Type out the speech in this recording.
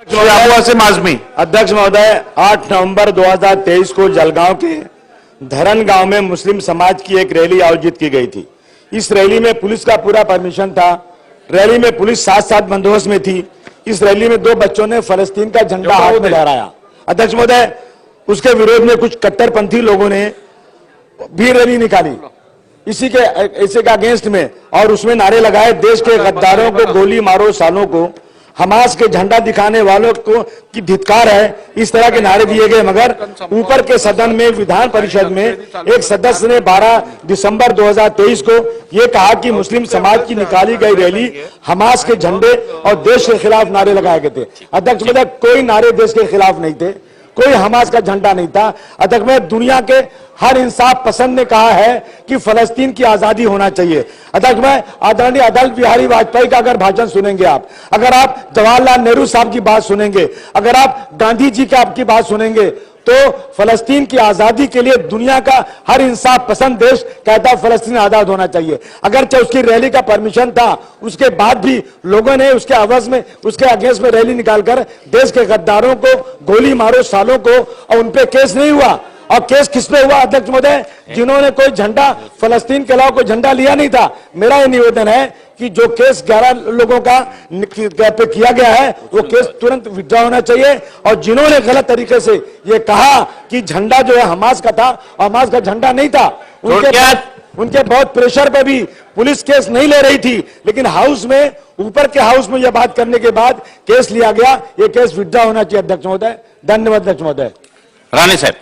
अध्यक्ष महोदय, 8 नवंबर 2023 को जलगांव के धरन गांव में मुस्लिम समाज की एक रैली आयोजित की गई थी। इस रैली में पुलिस का पूरा परमिशन था। रैली में पुलिस साथ बंदोबस्त में थी। इस रैली में 2 बच्चों ने फलस्तीन का झंडा हाथ में लहराया। अध्यक्ष महोदय, उसके विरोध में कुछ कट्टरपंथी लोगों ने भी रैली निकाली इसी के अगेंस्ट में, और उसमें नारे लगाए, देश के गद्दारों को गोली मारो, सालों को हमास के झंडा दिखाने वालों को की धिक्कार है। इस तरह के नारे दिए गए, मगर ऊपर के सदन में विधान परिषद में एक सदस्य ने 12 दिसंबर 2023 को यह कहा कि मुस्लिम समाज की निकाली गई रैली हमास के झंडे और देश के खिलाफ नारे लगाए गए थे। अध्यक्ष महोदय, कोई नारे देश के खिलाफ नहीं थे, कोई हमास का झंडा नहीं था। अध्यक्ष में दुनिया के हर इंसाफ पसंद ने कहा है कि फलस्तीन की आजादी होना चाहिए। अध्यक्ष में आदरणीय अटल बिहारी वाजपेयी का अगर भाषण सुनेंगे आप, अगर आप जवाहरलाल नेहरू साहब की बात सुनेंगे, अगर आप गांधी जी की आपकी बात सुनेंगे, तो फलस्तीन की आजादी के लिए दुनिया का हर इंसाफ पसंद देश कहता है फलस्तीन आजाद होना चाहिए। अगर उसकी रैली का परमिशन था, उसके बाद भी लोगों ने उसके आवाज में, उसके अगेंस्ट में रैली निकालकर देश के गद्दारों को गोली मारो, सालों को, और उन पे केस नहीं हुआ। और केस किस पे हुआ अध्यक्ष महोदय? जिन्होंने कोई झंडा फलस्तीन के अलावा कोई झंडा लिया नहीं था। मेरा यह निवेदन है कि जो केस 11 लोगों का पे किया गया है, वो केस तुरंत विड्रॉ होना चाहिए। और जिन्होंने गलत तरीके से ये कहा कि झंडा जो है हमास का था, और हमास का झंडा नहीं था, उनके बहुत प्रेशर पे भी पुलिस केस नहीं ले रही थी, लेकिन हाउस में, ऊपर के हाउस में यह बात करने के बाद केस लिया गया। ये केस विड्रॉ होना चाहिए अध्यक्ष महोदय। धन्यवाद अध्यक्ष महोदय। राणे साहब।